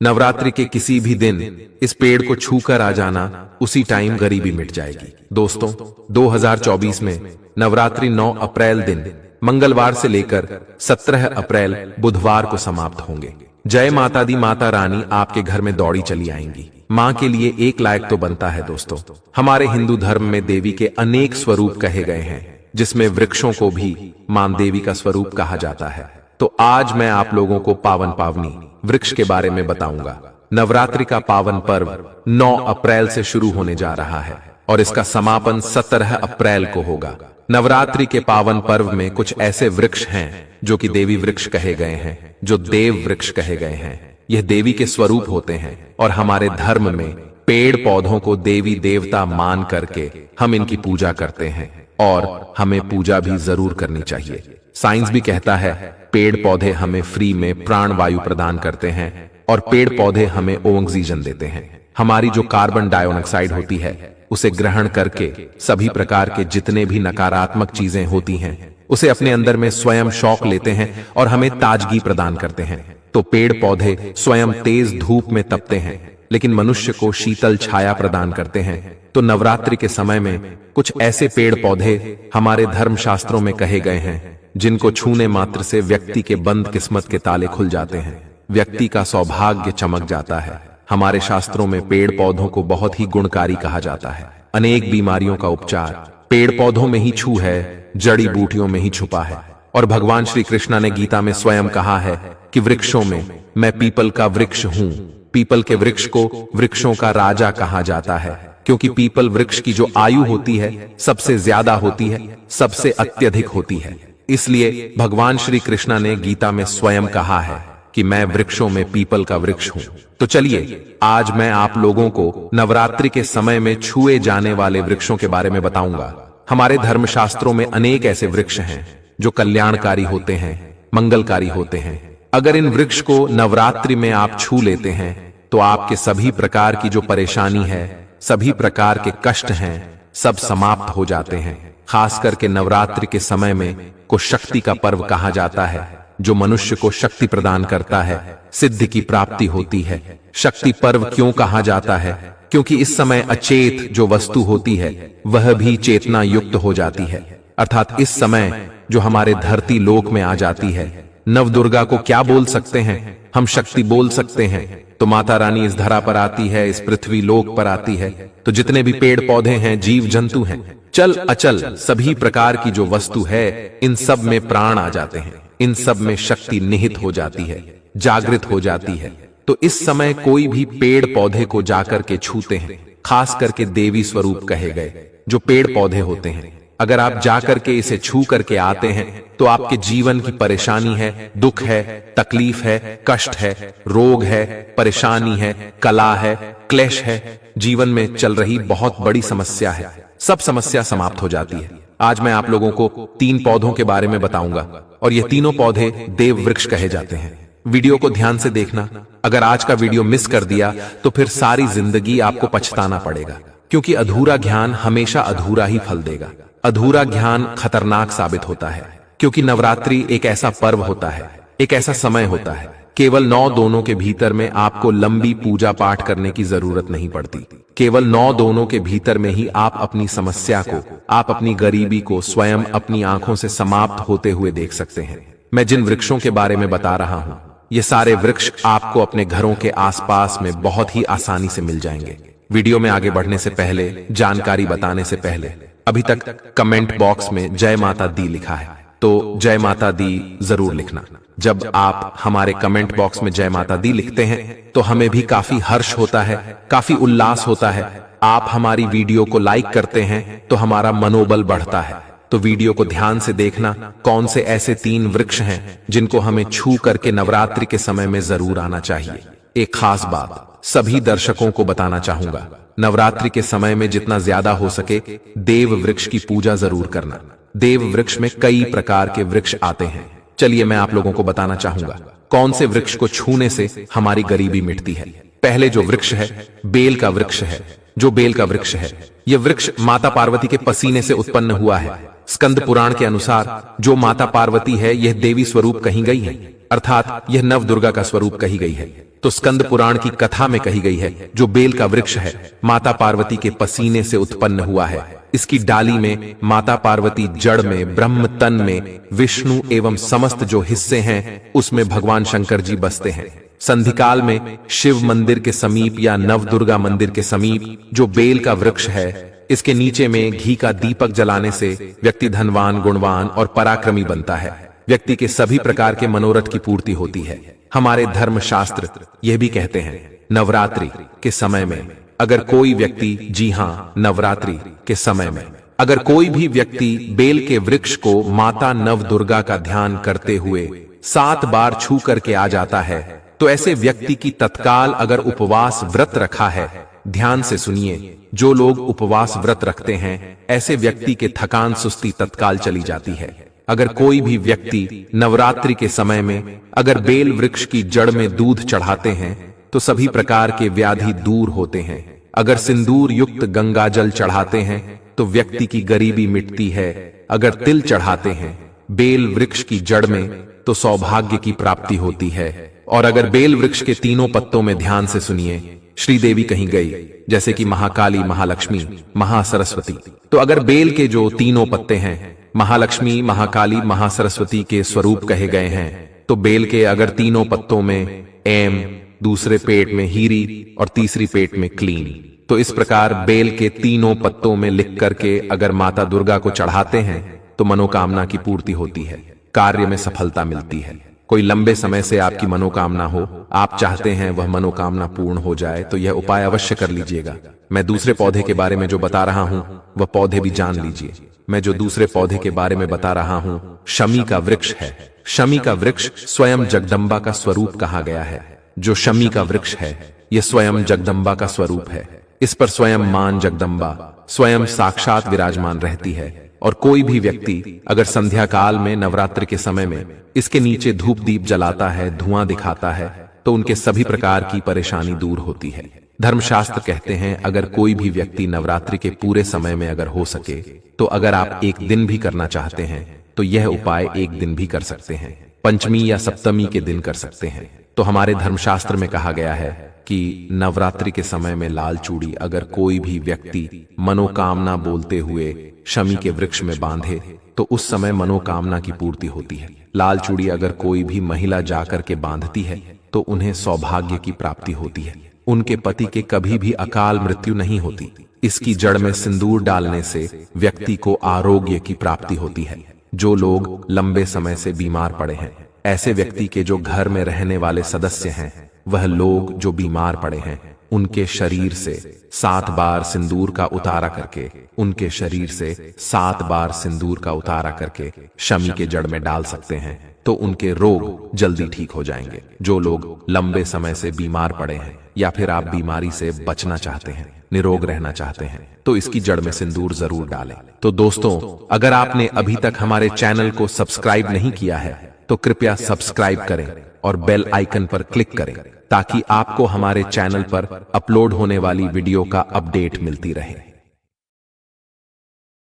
नवरात्रि के किसी भी दिन इस पेड़ को छूकर आ जाना, उसी टाइम गरीबी मिट जाएगी। दोस्तों, 2024 में नवरात्रि 9 अप्रैल दिन मंगलवार से लेकर 17 अप्रैल बुधवार को समाप्त होंगे। जय माता दी, माता रानी आपके घर में दौड़ी चली आएंगी। माँ के लिए एक लायक तो बनता है। दोस्तों, हमारे हिंदू धर्म में देवी के अनेक स्वरूप कहे गए हैं, जिसमें वृक्षों को भी मां देवी का स्वरूप कहा जाता है। तो आज मैं आप लोगों को पावन पावनी वृक्ष के बारे में बताऊंगा। नवरात्रि का पावन पर्व 9 अप्रैल से शुरू होने जा रहा है और इसका समापन 17 अप्रैल को होगा। नवरात्रि के पावन पर्व में कुछ ऐसे वृक्ष हैं जो कि देवी वृक्ष कहे गए हैं, जो देव वृक्ष कहे गए हैं। यह देवी के स्वरूप होते हैं और हमारे धर्म में पेड़ पौधों को देवी देवता मान करके हम इनकी पूजा करते हैं और हमें पूजा भी जरूर करनी चाहिए। साइंस भी कहता है पेड़ पौधे हमें फ्री में प्राण वायु प्रदान करते हैं और पेड़ पौधे हमें ऑक्सीजन देते हैं। हमारी जो कार्बन डाइऑक्साइड होती है उसे ग्रहण करके सभी प्रकार के जितने भी नकारात्मक चीजें होती हैं उसे अपने अंदर में स्वयं शौक लेते हैं और हमें ताजगी प्रदान करते हैं। तो पेड़ पौधे स्वयं तेज धूप में तपते हैं लेकिन मनुष्य को शीतल छाया प्रदान करते हैं। तो नवरात्रि के समय में कुछ ऐसे पेड़ पौधे हमारे धर्म शास्त्रों में कहे गए हैं जिनको छूने मात्र से व्यक्ति के बंद किस्मत के ताले खुल जाते हैं, व्यक्ति का सौभाग्य चमक जाता है। हमारे शास्त्रों में पेड़ पौधों को बहुत ही गुणकारी कहा जाता है। अनेक बीमारियों का उपचार पेड़ पौधों में ही छू है, जड़ी बूटियों में ही छुपा है। और भगवान श्री कृष्ण ने गीता में स्वयं कहा है कि वृक्षों में मैं पीपल का वृक्ष हूं। पीपल के वृक्ष को वृक्षों का राजा कहा जाता है, क्योंकि पीपल वृक्ष की जो आयु होती है सबसे ज्यादा होती है, सबसे अत्यधिक होती है। इसलिए भगवान श्री कृष्ण ने गीता में स्वयं कहा है कि मैं वृक्षों में पीपल का वृक्ष हूं। तो चलिए आज मैं आप लोगों को नवरात्रि के समय में छुए जाने वाले वृक्षों के बारे में बताऊंगा। हमारे धर्मशास्त्रों में अनेक ऐसे वृक्ष हैं जो कल्याणकारी होते हैं, मंगलकारी होते हैं। अगर इन वृक्ष को नवरात्रि में आप छू लेते हैं तो आपके सभी प्रकार की जो परेशानी है, सभी प्रकार के कष्ट हैं, सब समाप्त हो जाते हैं। खास करके नवरात्रि के समय में को शक्ति का पर्व कहा जाता है, जो मनुष्य को शक्ति प्रदान करता है, सिद्धि की प्राप्ति होती है। शक्ति पर्व क्यों कहा जाता है? क्योंकि इस समय अचेत जो वस्तु होती है वह भी चेतना युक्त हो जाती है। अर्थात इस समय जो हमारे धरती लोक में आ जाती है, नव दुर्गा को क्या बोल सकते हैं? हम शक्ति बोल सकते हैं। तो माता रानी इस धरा पर आती है, इस पृथ्वी लोक पर आती है, तो जितने भी पेड़ पौधे हैं, जीव जंतु हैं, चल अचल सभी प्रकार की जो वस्तु है, इन सब में प्राण आ जाते हैं, इन सब में शक्ति निहित हो जाती है, जागृत हो जाती है। तो इस समय कोई भी पेड़ पौधे को जाकर के छूते हैं, खास करके देवी स्वरूप कहे गए जो पेड़ पौधे होते हैं, अगर आप जाकर के इसे छू करके आते हैं तो आपके जीवन की परेशानी है, दुख है, तकलीफ है, कष्ट है, रोग है, परेशानी है, कला है, क्लेश है, जीवन में चल रही बहुत बड़ी समस्या है, सब समस्या समाप्त हो जाती है। आज मैं आप लोगों को 3 पौधों के बारे में बताऊंगा और ये तीनों पौधे देव वृक्ष कहे जाते हैं। वीडियो को ध्यान से देखना। अगर आज का वीडियो मिस कर दिया तो फिर सारी जिंदगी आपको पछताना पड़ेगा, क्योंकि अधूरा ज्ञान हमेशा अधूरा ही फल देगा। अधूरा ज्ञान खतरनाक साबित होता है, क्योंकि नवरात्रि एक ऐसा पर्व होता है, एक ऐसा समय होता है, केवल 9 दोनों के भीतर में आपको लंबी पूजा पाठ करने की जरूरत नहीं पड़ती। केवल 9 दोनों के भीतर में ही आप अपनी समस्या को, आप अपनी गरीबी को स्वयं अपनी आंखों से समाप्त होते हुए देख सकते हैं। मैं जिन वृक्षों के बारे में बता रहा हूं, ये सारे वृक्ष आपको अपने घरों के आसपास में बहुत ही आसानी से मिल जाएंगे। वीडियो में आगे बढ़ने से पहले, जानकारी बताने से पहले, अभी तक कमेंट बॉक्स में जय माता दी लिखा है तो जय माता दी जरूर लिखना। जब आप हमारे कमेंट बॉक्स में जय माता दी लिखते हैं तो हमें भी काफी हर्ष होता है, काफी उल्लास होता है। आप हमारी वीडियो को लाइक करते हैं तो हमारा मनोबल बढ़ता है। तो वीडियो को ध्यान से देखना, कौन से ऐसे 3 वृक्ष हैं जिनको हमें छू करके नवरात्रि के समय में जरूर आना चाहिए। एक खास बात सभी दर्शकों को बताना चाहूंगा, नवरात्रि के समय में जितना ज्यादा हो सके देव वृक्ष की पूजा जरूर करना। देव वृक्ष में कई प्रकार के वृक्ष आते हैं। चलिए मैं आप लोगों को बताना चाहूंगा कौन से वृक्ष को छूने से हमारी गरीबी मिटती है। पहले जो वृक्ष है बेल का वृक्ष है। जो बेल का वृक्ष है, यह वृक्ष माता पार्वती के पसीने से उत्पन्न हुआ है। स्कंद पुराण के अनुसार जो माता पार्वती है यह देवी स्वरूप कही गई है। अर्थात यह नव दुर्गा का स्वरूप कही गई है। तो स्कंद पुराण की कथा में कही गई है जो बेल का वृक्ष है माता पार्वती के पसीने से उत्पन्न हुआ है। इसकी डाली में माता पार्वती, जड़ में ब्रह्म, तन में विष्णु एवं समस्त जो हिस्से हैं उसमें भगवान शंकर जी बसते हैं। संधिकाल में शिव मंदिर के समीप या नव दुर्गा मंदिर के समीप जो बेल का वृक्ष है, इसके नीचे में घी का दीपक जलाने से व्यक्ति धनवान, गुणवान और पराक्रमी बनता है। व्यक्ति के सभी प्रकार के मनोरथ की पूर्ति होती है। हमारे धर्म शास्त्र यह भी कहते हैं नवरात्रि के समय में अगर कोई व्यक्ति, जी हां, नवरात्रि के समय में अगर कोई भी व्यक्ति बेल के वृक्ष को माता नव दुर्गा का ध्यान करते हुए 7 बार छू करके आ जाता है तो ऐसे व्यक्ति की तत्काल, अगर उपवास व्रत रखा है, ध्यान से सुनिए, जो लोग उपवास व्रत रखते हैं ऐसे व्यक्ति के थकान, सुस्ती तत्काल चली जाती है। अगर कोई भी व्यक्ति नवरात्रि के समय में अगर बेल वृक्ष की जड़ में दूध चढ़ाते हैं तो सभी प्रकार के व्याधि दूर होते हैं। अगर सिंदूर युक्त गंगा जल चढ़ाते हैं तो व्यक्ति की गरीबी मिटती है। अगर तिल चढ़ाते हैं बेल वृक्ष की जड़ में तो सौभाग्य की प्राप्ति होती है। और अगर बेल वृक्ष के तीनों पत्तों में, ध्यान से सुनिए, श्रीदेवी कहीं गई, जैसे कि महाकाली, महालक्ष्मी, महासरस्वती, तो अगर बेल के जो तीनों पत्ते हैं महालक्ष्मी, महाकाली, महासरस्वती के स्वरूप कहे गए हैं, तो बेल के अगर तीनों पत्तों में एम, दूसरे पेट में हीरी और तीसरी पेट में क्लीन, तो इस प्रकार बेल के तीनों पत्तों में लिख करके अगर माता दुर्गा को चढ़ाते हैं तो मनोकामना की पूर्ति होती है, कार्य में सफलता मिलती है। कोई लंबे समय से आपकी मनोकामना हो, आप चाहते हैं वह मनोकामना पूर्ण हो जाए, तो यह उपाय अवश्य कर लीजिएगा। मैं दूसरे पौधे के बारे में जो बता रहा हूं वह पौधे भी जान लीजिए। मैं जो दूसरे पौधे के बारे में बता रहा हूं शमी का वृक्ष है। शमी का वृक्ष स्वयं जगदम्बा का स्वरूप कहा गया है। जो शमी का वृक्ष है यह स्वयं जगदम्बा का स्वरूप है। इस पर स्वयं मां जगदम्बा स्वयं साक्षात विराजमान रहती है। और कोई भी व्यक्ति अगर संध्या काल में, नवरात्रि के समय में इसके नीचे धूप दीप जलाता है, धुआं दिखाता है, तो उनके सभी प्रकार की परेशानी दूर होती है। धर्मशास्त्र कहते हैं अगर कोई भी व्यक्ति नवरात्रि के पूरे समय में अगर हो सके तो अगर आप एक दिन भी करना चाहते हैं तो यह उपाय एक दिन भी कर सकते हैं, पंचमी या सप्तमी के दिन कर सकते हैं। तो हमारे धर्मशास्त्र में कहा गया है कि नवरात्रि के समय में लाल चूड़ी अगर कोई भी व्यक्ति मनोकामना बोलते हुए शमी के वृक्ष में बांधे तो उस समय मनोकामना की पूर्ति होती है। लाल चूड़ी अगर कोई भी महिला जाकर के बांधती है तो उन्हें सौभाग्य की प्राप्ति होती है। उनके पति के कभी भी अकाल मृत्यु नहीं होती। इसकी जड़ में सिंदूर डालने से व्यक्ति को आरोग्य की प्राप्ति होती है। जो लोग लंबे समय से बीमार पड़े हैं, ऐसे व्यक्ति के जो घर में रहने वाले सदस्य हैं, वह लोग जो बीमार पड़े हैं, उनके शरीर से 7 बार सिंदूर का उतारा करके, उनके शरीर से 7 बार सिंदूर का उतारा करके शमी के जड़ में डाल सकते हैं, तो उनके रोग जल्दी ठीक हो जाएंगे। जो लोग लंबे समय से बीमार पड़े हैं या फिर आप बीमारी से बचना चाहते हैं, निरोग रहना चाहते हैं, तो इसकी जड़ में सिंदूर जरूर डालें। तो दोस्तों, अगर आपने अभी तक हमारे चैनल को सब्सक्राइब नहीं किया है तो कृपया सब्सक्राइब करें और बेल आइकन पर क्लिक करें ताकि आपको हमारे चैनल पर अपलोड होने वाली वीडियो का अपडेट मिलती रहे।